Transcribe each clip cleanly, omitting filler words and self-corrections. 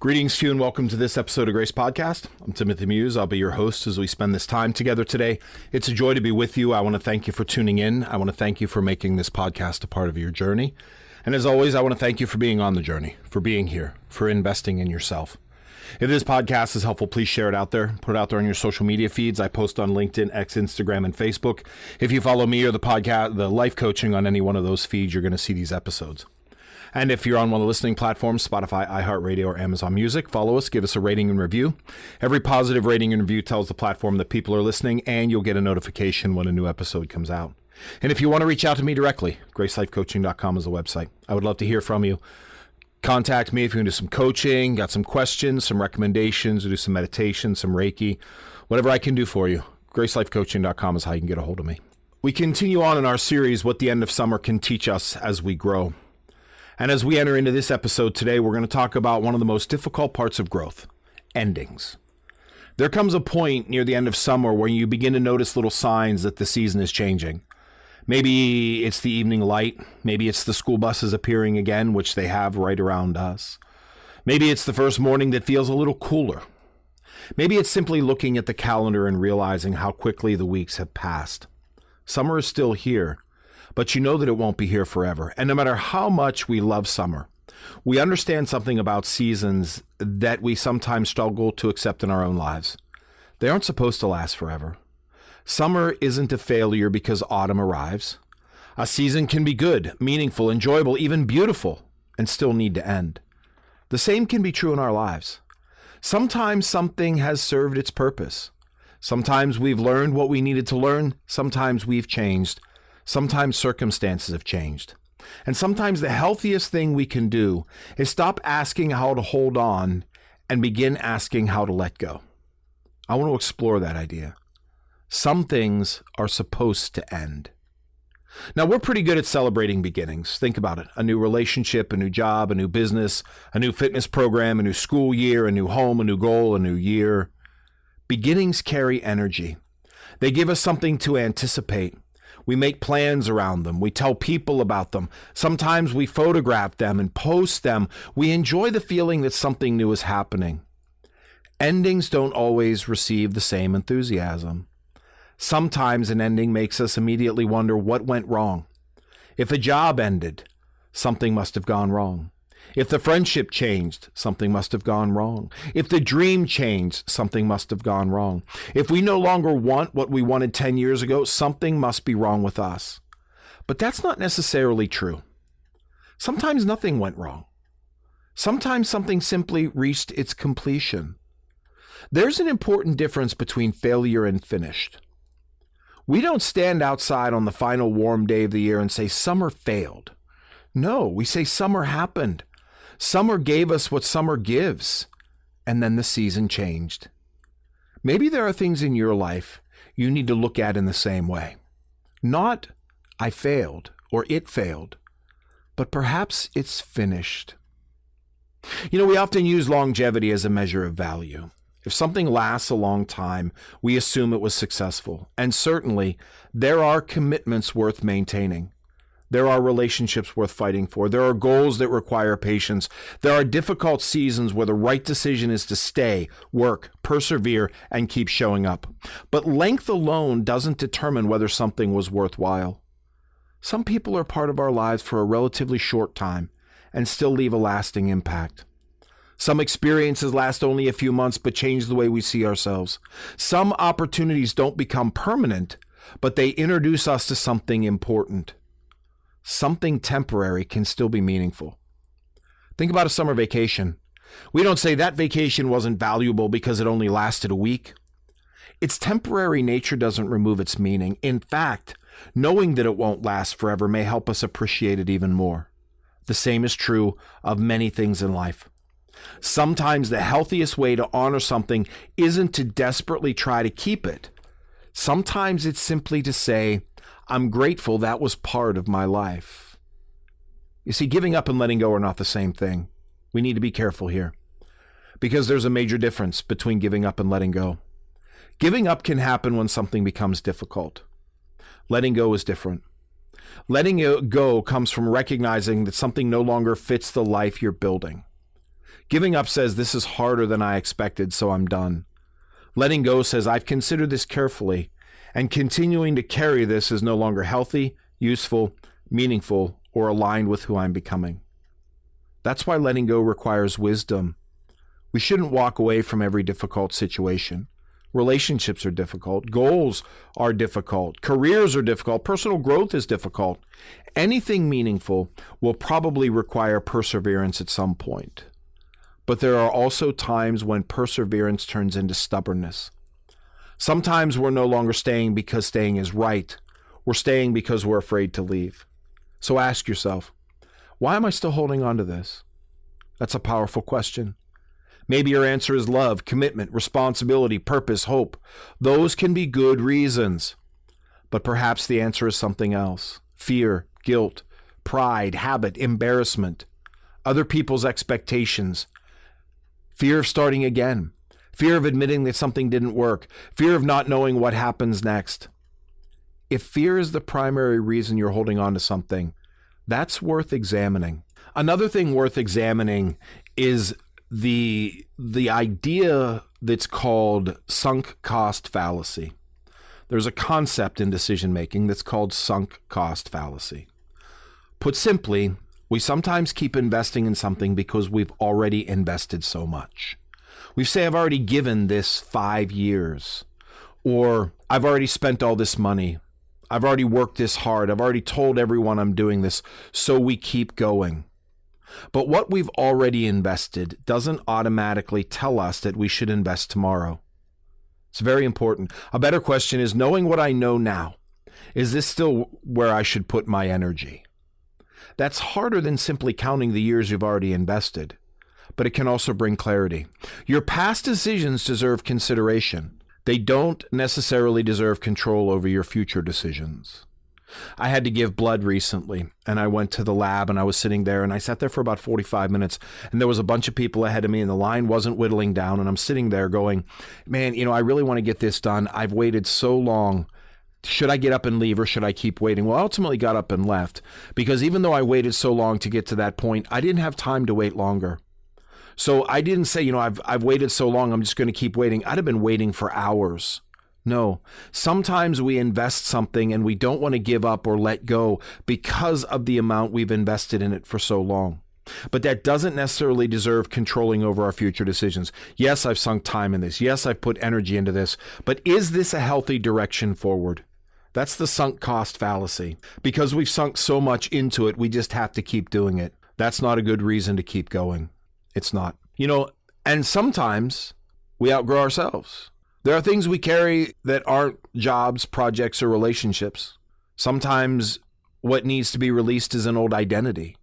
Greetings to you and welcome to this episode of Grace Podcast. I'm Timothy Muse. I'll be your host as we spend this time together today. It's a joy to be with you. I want to thank you for tuning in. I want to thank you for making this podcast a part of your journey. And as always, I want to thank you for being on the journey, for being here, for investing in yourself. If this podcast is helpful, please share it out there. Put it out there on your social media feeds. I post on LinkedIn, X, Instagram, and Facebook. If you follow me or the podcast, the life coaching on any one of those feeds, you're going to see these episodes. And if you're on one of the listening platforms, Spotify, iHeartRadio, or Amazon Music, follow us, give us a rating and review. Every positive rating and review tells the platform that people are listening, and you'll get a notification when a new episode comes out. And if you want to reach out to me directly, GraceLifeCoaching.com is the website. I would love to hear from you. Contact me if you can do some coaching, got some questions, some recommendations, or do some meditation, some Reiki, whatever I can do for you. GraceLifeCoaching.com is how you can get a hold of me. We continue on in our series, What the End of Summer Can Teach Us as we grow. And as we enter into this episode today, we're going to talk about one of the most difficult parts of growth, endings. There comes a point near the end of summer where you begin to notice little signs that the season is changing. Maybe it's the evening light. Maybe it's the school buses appearing again, which they have right around us. Maybe it's the first morning that feels a little cooler. Maybe it's simply looking at the calendar and realizing how quickly the weeks have passed. Summer is still here, but you know that it won't be here forever. And no matter how much we love summer, we understand something about seasons that we sometimes struggle to accept in our own lives. They aren't supposed to last forever. Summer isn't a failure because autumn arrives. A season can be good, meaningful, enjoyable, even beautiful, and still need to end. The same can be true in our lives. Sometimes something has served its purpose. Sometimes we've learned what we needed to learn. Sometimes we've changed. Sometimes circumstances have changed. And sometimes the healthiest thing we can do is stop asking how to hold on and begin asking how to let go. I want to explore that idea. Some things are supposed to end. Now, we're pretty good at celebrating beginnings. Think about it. A new relationship, a new job, a new business, a new fitness program, a new school year, a new home, a new goal, a new year. Beginnings carry energy. They give us something to anticipate. We make plans around them. We tell people about them. Sometimes we photograph them and post them. We enjoy the feeling that something new is happening. Endings don't always receive the same enthusiasm. Sometimes an ending makes us immediately wonder what went wrong. If a job ended, something must have gone wrong. If the friendship changed, something must have gone wrong. If the dream changed, something must have gone wrong. If we no longer want what we wanted 10 years ago, something must be wrong with us. But that's not necessarily true. Sometimes nothing went wrong. Sometimes something simply reached its completion. There's an important difference between failure and finished. We don't stand outside on the final warm day of the year and say, summer failed. No, we say summer happened. Summer gave us what summer gives, and then the season changed. Maybe there are things in your life you need to look at in the same way. Not, I failed, or it failed, but perhaps it's finished. You know, we often use longevity as a measure of value. If something lasts a long time, we assume it was successful. And certainly, there are commitments worth maintaining. There are relationships worth fighting for. There are goals that require patience. There are difficult seasons where the right decision is to stay, work, persevere, and keep showing up. But length alone doesn't determine whether something was worthwhile. Some people are part of our lives for a relatively short time and still leave a lasting impact. Some experiences last only a few months but change the way we see ourselves. Some opportunities don't become permanent, but they introduce us to something important. Something temporary can still be meaningful. Think about a summer vacation. We don't say that vacation wasn't valuable because it only lasted a week. Its temporary nature doesn't remove its meaning. In fact, knowing that it won't last forever may help us appreciate it even more. The same is true of many things in life. Sometimes the healthiest way to honor something isn't to desperately try to keep it. Sometimes it's simply to say, I'm grateful that was part of my life. You see, giving up and letting go are not the same thing. We need to be careful here because there's a major difference between giving up and letting go. Giving up can happen when something becomes difficult. Letting go is different. Letting it go comes from recognizing that something no longer fits the life you're building. Giving up says, this is harder than I expected, so I'm done. Letting go says, I've considered this carefully, and continuing to carry this is no longer healthy, useful, meaningful, or aligned with who I'm becoming. That's why letting go requires wisdom. We shouldn't walk away from every difficult situation. Relationships are difficult. Goals are difficult. Careers are difficult. Personal growth is difficult. Anything meaningful will probably require perseverance at some point. But there are also times when perseverance turns into stubbornness. Sometimes we're no longer staying because staying is right. We're staying because we're afraid to leave. So ask yourself, why am I still holding on to this? That's a powerful question. Maybe your answer is love, commitment, responsibility, purpose, hope. Those can be good reasons. But perhaps the answer is something else. Fear, guilt, pride, habit, embarrassment, other people's expectations, fear of starting again, fear of admitting that something didn't work, fear of not knowing what happens next. If fear is the primary reason you're holding on to something, that's worth examining. Another thing worth examining is the idea that's called sunk cost fallacy. There's a concept in decision making that's called sunk cost fallacy. Put simply, we sometimes keep investing in something because we've already invested so much. We say, I've already given this 5 years, or I've already spent all this money. I've already worked this hard. I've already told everyone I'm doing this, so we keep going. But what we've already invested doesn't automatically tell us that we should invest tomorrow. It's very important. A better question is, knowing what I know now, is this still where I should put my energy? That's harder than simply counting the years you've already invested, but it can also bring clarity. Your past decisions deserve consideration. They don't necessarily deserve control over your future decisions. I had to give blood recently, and I went to the lab, and I was sitting there, and I sat there for about 45 minutes, and there was a bunch of people ahead of me, and the line wasn't whittling down, and I'm sitting there going, man, I really want to get this done. I've waited so long. Should I get up and leave, or should I keep waiting? Well, I ultimately got up and left, because even though I waited so long to get to that point, I didn't have time to wait longer. So I didn't say, I've waited so long, I'm just going to keep waiting. I'd have been waiting for hours. No, sometimes we invest something and we don't want to give up or let go because of the amount we've invested in it for so long. But that doesn't necessarily deserve controlling over our future decisions. Yes, I've sunk time in this. Yes, I've put energy into this. But is this a healthy direction forward? That's the sunk cost fallacy. Because we've sunk so much into it, we just have to keep doing it. That's not a good reason to keep going. It's not. And sometimes we outgrow ourselves. There are things we carry that aren't jobs, projects, or relationships. Sometimes what needs to be released is an old identity.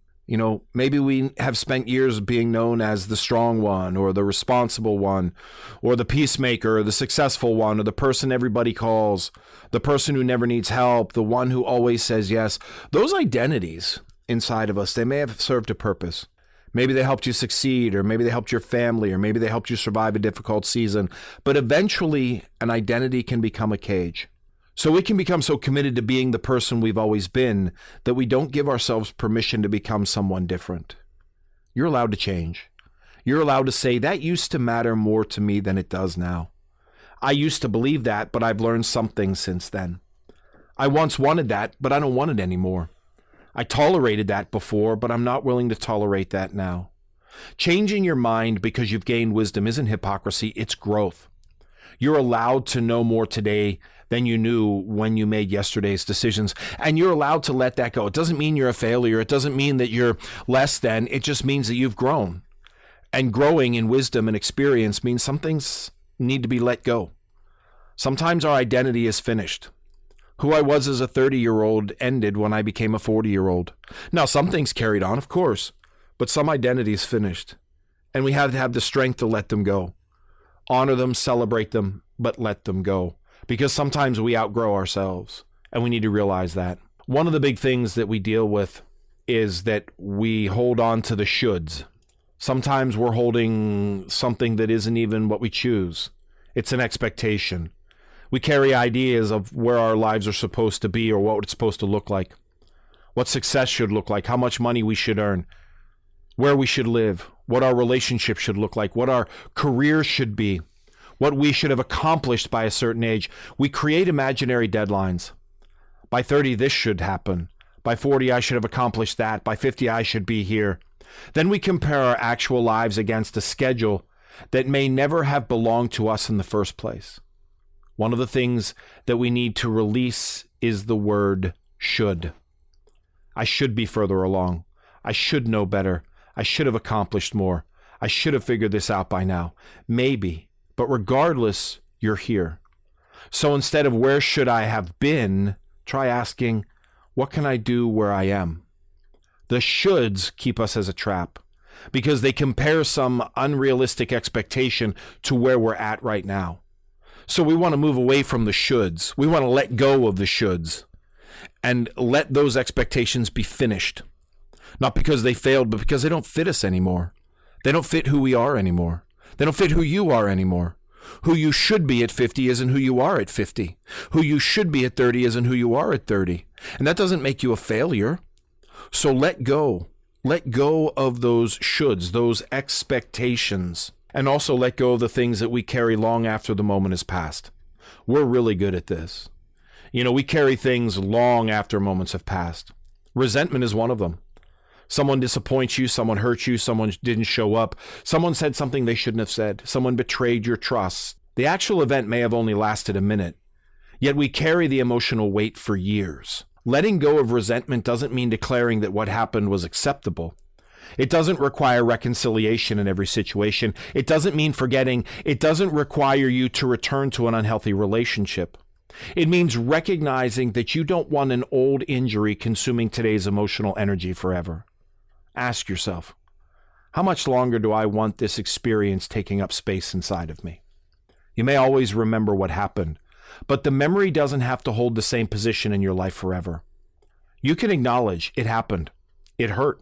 Maybe we have spent years being known as the strong one, or the responsible one, or the peacemaker, or the successful one, or the person everybody calls, the person who never needs help, the one who always says yes. Those identities inside of us, they may have served a purpose. Maybe they helped you succeed, or maybe they helped your family, or maybe they helped you survive a difficult season. But eventually, an identity can become a cage. So we can become so committed to being the person we've always been that we don't give ourselves permission to become someone different. You're allowed to change. You're allowed to say, that used to matter more to me than it does now. I used to believe that, but I've learned something since then. I once wanted that, but I don't want it anymore. I tolerated that before, but I'm not willing to tolerate that now. Changing your mind because you've gained wisdom isn't hypocrisy, it's growth. You're allowed to know more today than you knew when you made yesterday's decisions, and you're allowed to let that go. It doesn't mean you're a failure. It doesn't mean that you're less than. It just means that you've grown. And growing in wisdom and experience means some things need to be let go. Sometimes our identity is finished. Who I was as a 30-year-old ended when I became a 40-year-old. Now, some things carried on, of course, but some identity is finished. And we have to have the strength to let them go. Honor them, celebrate them, but let them go. Because sometimes we outgrow ourselves, and we need to realize that. One of the big things that we deal with is that we hold on to the shoulds. Sometimes we're holding something that isn't even what we choose. It's an expectation. We carry ideas of where our lives are supposed to be or what it's supposed to look like, what success should look like, how much money we should earn, where we should live, what our relationship should look like, what our career should be, what we should have accomplished by a certain age. We create imaginary deadlines. By 30, this should happen. By 40, I should have accomplished that. By 50, I should be here. Then we compare our actual lives against a schedule that may never have belonged to us in the first place. One of the things that we need to release is the word should. I should be further along. I should know better. I should have accomplished more. I should have figured this out by now. Maybe, but regardless, you're here. So instead of where should I have been, try asking, what can I do where I am? The shoulds keep us as a trap because they compare some unrealistic expectation to where we're at right now. So we want to move away from the shoulds. We want to let go of the shoulds and let those expectations be finished. Not because they failed, but because they don't fit us anymore. They don't fit who we are anymore. They don't fit who you are anymore. Who you should be at 50 isn't who you are at 50. Who you should be at 30 isn't who you are at 30. And that doesn't make you a failure. So let go. Let go of those shoulds, those expectations, and also let go of the things that we carry long after the moment has passed. We're really good at this. We carry things long after moments have passed. Resentment is one of them. Someone disappoints you, someone hurt you, someone didn't show up, someone said something they shouldn't have said, someone betrayed your trust. The actual event may have only lasted a minute, yet we carry the emotional weight for years. Letting go of resentment doesn't mean declaring that what happened was acceptable. It doesn't require reconciliation in every situation. It doesn't mean forgetting. It doesn't require you to return to an unhealthy relationship. It means recognizing that you don't want an old injury consuming today's emotional energy forever. Ask yourself, how much longer do I want this experience taking up space inside of me? You may always remember what happened, but the memory doesn't have to hold the same position in your life forever. You can acknowledge it happened, it hurt,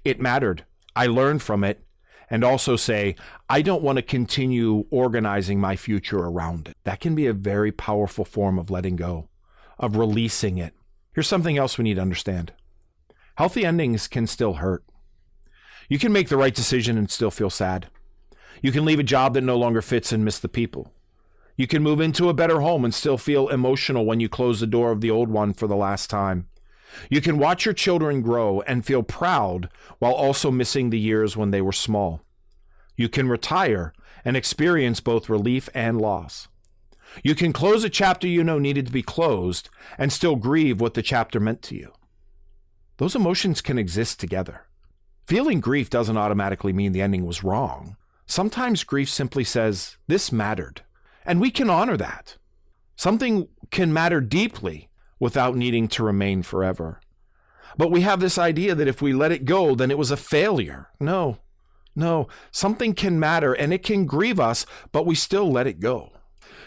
it mattered, I learned from it, and also say, I don't want to continue organizing my future around it. That can be a very powerful form of letting go, of releasing it. Here's something else we need to understand. Healthy endings can still hurt. You can make the right decision and still feel sad. You can leave a job that no longer fits and miss the people. You can move into a better home and still feel emotional when you close the door of the old one for the last time. You can watch your children grow and feel proud while also missing the years when they were small. You can retire and experience both relief and loss. You can close a chapter you know needed to be closed and still grieve what the chapter meant to you. Those emotions can exist together. Feeling grief doesn't automatically mean the ending was wrong. Sometimes grief simply says, this mattered, and we can honor that. Something can matter deeply without needing to remain forever. But we have this idea that if we let it go, then it was a failure. No, something can matter and it can grieve us, but we still let it go.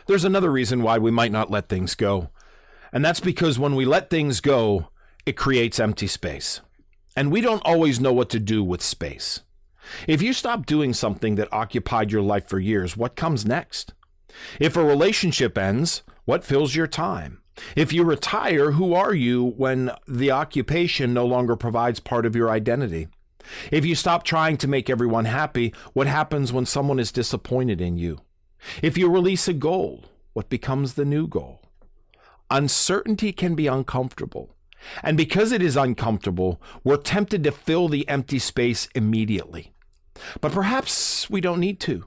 There's another reason why we might not let things go, and that's because when we let things go, it creates empty space. And we don't always know what to do with space. If you stop doing something that occupied your life for years, what comes next? If a relationship ends, what fills your time? If you retire, who are you when the occupation no longer provides part of your identity? If you stop trying to make everyone happy, what happens when someone is disappointed in you? If you release a goal, what becomes the new goal? Uncertainty can be uncomfortable. And because it is uncomfortable, we're tempted to fill the empty space immediately. But perhaps we don't need to.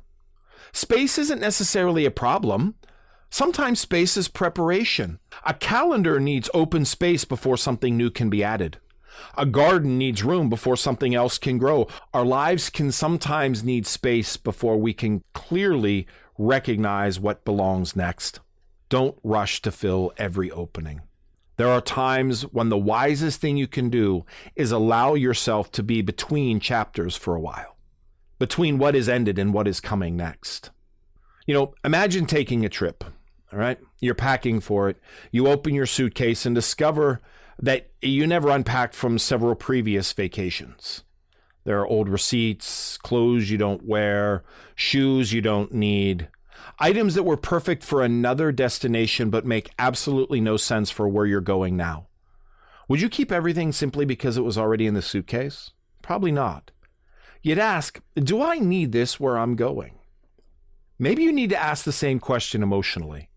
Space isn't necessarily a problem. Sometimes space is preparation. A calendar needs open space before something new can be added. A garden needs room before something else can grow. Our lives can sometimes need space before we can clearly recognize what belongs next. Don't rush to fill every opening. There are times when the wisest thing you can do is allow yourself to be between chapters for a while, between what is ended and what is coming next. Imagine taking a trip, all right? You're packing for it. You open your suitcase and discover that you never unpacked from several previous vacations. There are old receipts, clothes you don't wear, shoes you don't need, items that were perfect for another destination but make absolutely no sense for where you're going now. Would you keep everything simply because it was already in the suitcase? Probably not. You'd ask, do I need this where I'm going? Maybe you need to ask the same question emotionally.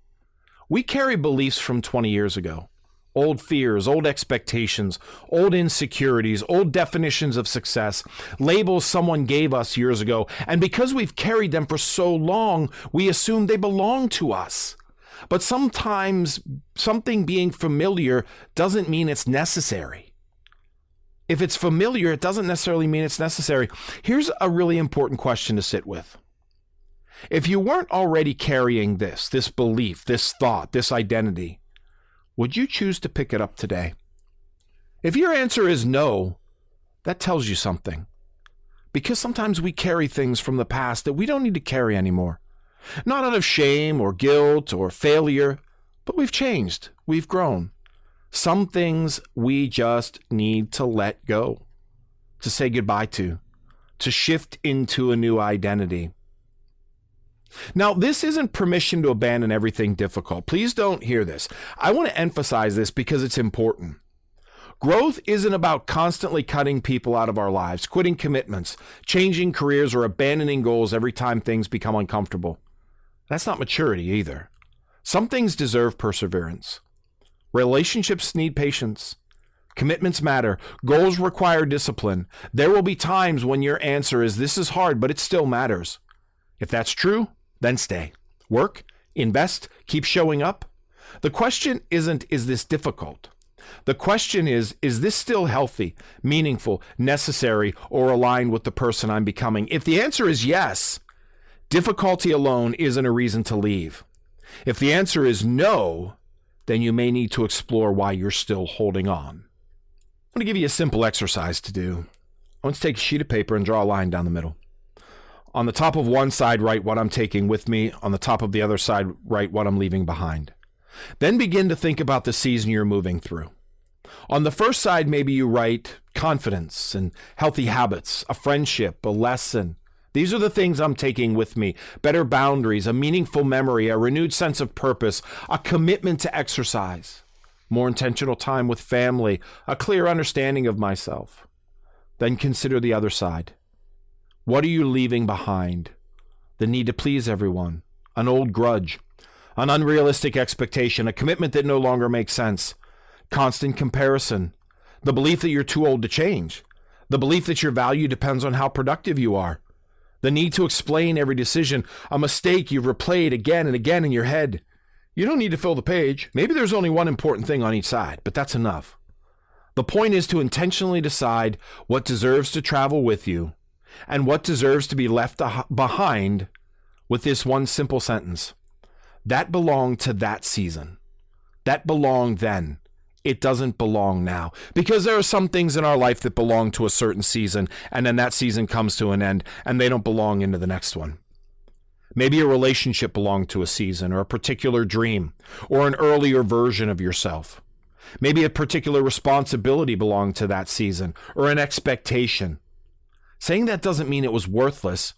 We carry beliefs from 20 years ago. Old fears, old expectations, old insecurities, old definitions of success, labels someone gave us years ago. And because we've carried them for so long, we assume they belong to us. But sometimes something being familiar doesn't mean it's necessary. If it's familiar, it doesn't necessarily mean it's necessary. Here's a really important question to sit with. If you weren't already carrying this belief, this thought, this identity, would you choose to pick it up today? If your answer is no, that tells you something. Because sometimes we carry things from the past that we don't need to carry anymore. Not out of shame or guilt or failure, but we've changed. We've grown. Some things we just need to let go, to say goodbye to shift into a new identity. Now, this isn't permission to abandon everything difficult. Please don't hear this. I want to emphasize this because it's important. Growth isn't about constantly cutting people out of our lives, quitting commitments, changing careers, or abandoning goals every time things become uncomfortable. That's not maturity either. Some things deserve perseverance. Relationships need patience. Commitments matter. Goals require discipline. There will be times when your answer is, this is hard, but it still matters. If that's true, then stay. Work, invest, keep showing up. The question isn't, is this difficult? The question is this still healthy, meaningful, necessary, or aligned with the person I'm becoming? If the answer is yes, difficulty alone isn't a reason to leave. If the answer is no, then you may need to explore why you're still holding on. I'm going to give you a simple exercise to do. I want to take a sheet of paper and draw a line down the middle. On the top of one side, write what I'm taking with me. On the top of the other side, write what I'm leaving behind. Then begin to think about the season you're moving through. On the first side, maybe you write confidence and healthy habits, a friendship, a lesson. These are the things I'm taking with me. Better boundaries, a meaningful memory, a renewed sense of purpose, a commitment to exercise, more intentional time with family, a clear understanding of myself. Then consider the other side. What are you leaving behind? The need to please everyone, an old grudge, an unrealistic expectation, a commitment that no longer makes sense, constant comparison, the belief that you're too old to change, the belief that your value depends on how productive you are, the need to explain every decision, a mistake you've replayed again and again in your head. You don't need to fill the page. Maybe there's only one important thing on each side, but that's enough. The point is to intentionally decide what deserves to travel with you and what deserves to be left behind with this one simple sentence. That belonged to that season. That belonged then. It doesn't belong now. Because there are some things in our life that belong to a certain season, and then that season comes to an end, and they don't belong into the next one. Maybe a relationship belonged to a season, or a particular dream, or an earlier version of yourself. Maybe a particular responsibility belonged to that season, or an expectation. Saying that doesn't mean it was worthless.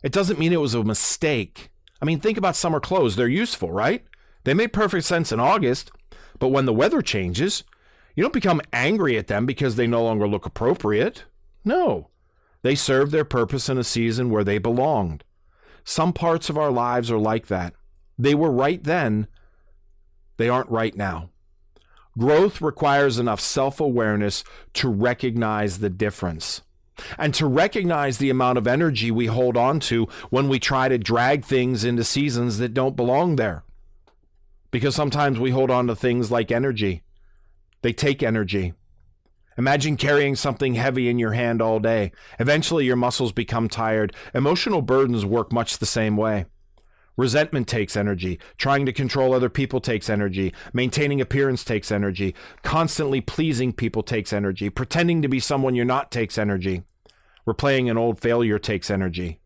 It doesn't mean it was a mistake. I mean, think about summer clothes. They're useful, right? They make perfect sense in August, but when the weather changes, you don't become angry at them because they no longer look appropriate. No, they serve their purpose in a season where they belonged. Some parts of our lives are like that. They were right then. They aren't right now. Growth requires enough self-awareness to recognize the difference and to recognize the amount of energy we hold on to when we try to drag things into seasons that don't belong there. Because sometimes we hold on to things like energy. They take energy. Imagine carrying something heavy in your hand all day. Eventually your muscles become tired. Emotional burdens work much the same way. Resentment takes energy. Trying to control other people takes energy. Maintaining appearance takes energy. Constantly pleasing people takes energy. Pretending to be someone you're not takes energy. Replaying an old failure takes energy.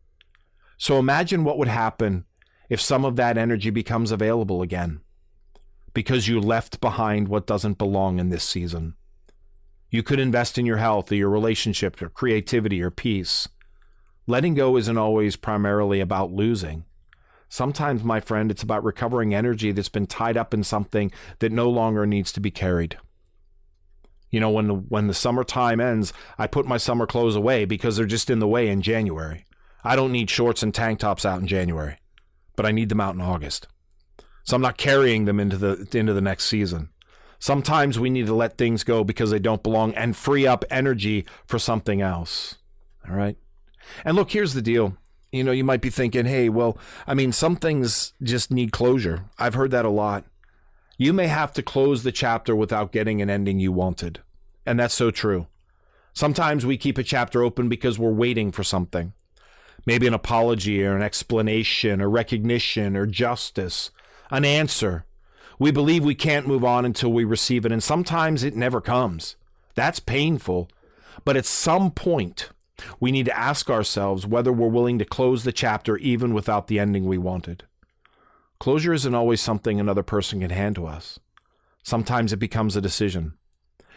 So imagine what would happen if some of that energy becomes available again, because you left behind what doesn't belong in this season. You could invest in your health or your relationship or creativity or peace. Letting go isn't always primarily about losing. Sometimes, my friend, it's about recovering energy that's been tied up in something that no longer needs to be carried. When the summertime ends, I put my summer clothes away because they're just in the way in January. I don't need shorts and tank tops out in January, but I need them out in August. So I'm not carrying them into the next season. Sometimes we need to let things go because they don't belong and free up energy for something else. All right? And look, here's the deal. You might be thinking, hey, some things just need closure. I've heard that a lot. You may have to close the chapter without getting an ending you wanted. And that's so true. Sometimes we keep a chapter open because we're waiting for something. Maybe an apology or an explanation or recognition or justice, an answer. We believe we can't move on until we receive it, and sometimes it never comes. That's painful. But at some point, we need to ask ourselves whether we're willing to close the chapter even without the ending we wanted. Closure isn't always something another person can hand to us. Sometimes it becomes a decision.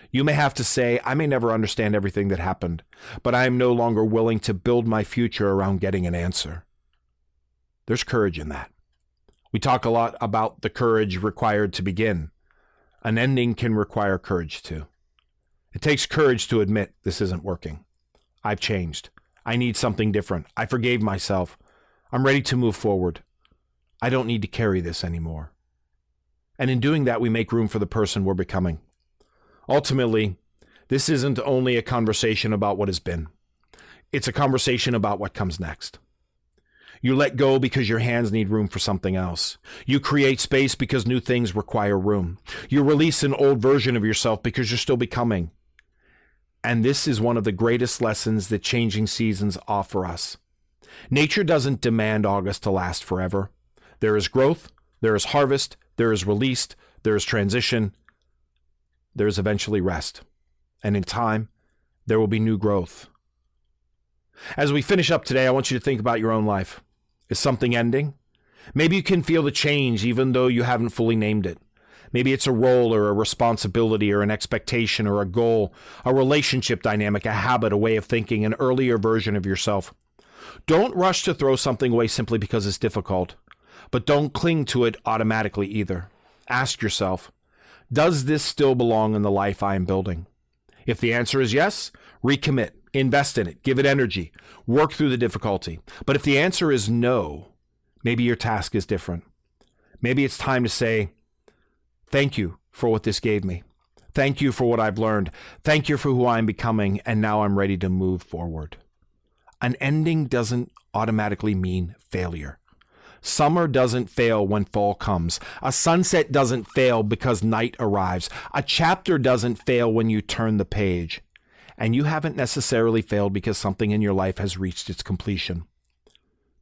You may have to say, I may never understand everything that happened, but I am no longer willing to build my future around getting an answer. There's courage in that. We talk a lot about the courage required to begin. An ending can require courage too. It takes courage to admit this isn't working. I've changed. I need something different. I forgave myself. I'm ready to move forward. I don't need to carry this anymore. And in doing that, we make room for the person we're becoming. Ultimately, this isn't only a conversation about what has been. It's a conversation about what comes next. You let go because your hands need room for something else. You create space because new things require room. You release an old version of yourself because you're still becoming. And this is one of the greatest lessons that changing seasons offer us. Nature doesn't demand August to last forever. There is growth, there is harvest, there is release, there is transition, there is eventually rest. And in time, there will be new growth. As we finish up today, I want you to think about your own life. Is something ending? Maybe you can feel the change even though you haven't fully named it. Maybe it's a role or a responsibility or an expectation or a goal, a relationship dynamic, a habit, a way of thinking, an earlier version of yourself. Don't rush to throw something away simply because it's difficult. But don't cling to it automatically either. Ask yourself, does this still belong in the life I am building? If the answer is yes, recommit, invest in it, give it energy, work through the difficulty. But if the answer is no, maybe your task is different. Maybe it's time to say, thank you for what this gave me. Thank you for what I've learned. Thank you for who I'm becoming, and now I'm ready to move forward. An ending doesn't automatically mean failure. Summer doesn't fail when fall comes. A sunset doesn't fail because night arrives. A chapter doesn't fail when you turn the page. And you haven't necessarily failed because something in your life has reached its completion.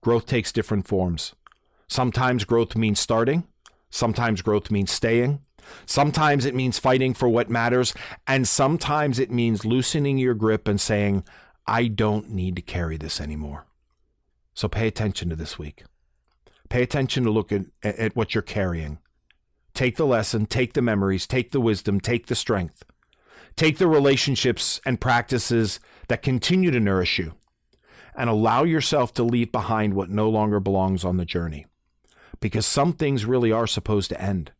Growth takes different forms. Sometimes growth means starting. Sometimes growth means staying. Sometimes it means fighting for what matters. And sometimes it means loosening your grip and saying, I don't need to carry this anymore. So pay attention to this week. Pay attention to look at what you're carrying. Take the lesson, take the memories, take the wisdom, take the strength. Take the relationships and practices that continue to nourish you, and allow yourself to leave behind what no longer belongs on the journey. Because some things really are supposed to end.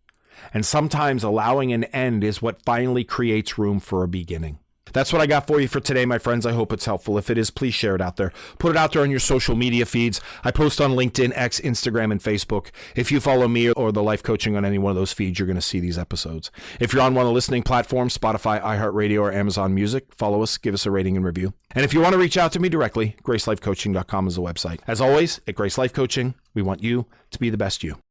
And sometimes allowing an end is what finally creates room for a beginning. That's what I got for you for today, my friends. I hope it's helpful. If it is, please share it out there. Put it out there on your social media feeds. I post on LinkedIn, X, Instagram, and Facebook. If you follow me or the life coaching on any one of those feeds, you're going to see these episodes. If you're on one of the listening platforms, Spotify, iHeartRadio, or Amazon Music, follow us, give us a rating and review. And if you want to reach out to me directly, GraceLifeCoaching.com is the website. As always, at Grace Life Coaching, we want you to be the best you.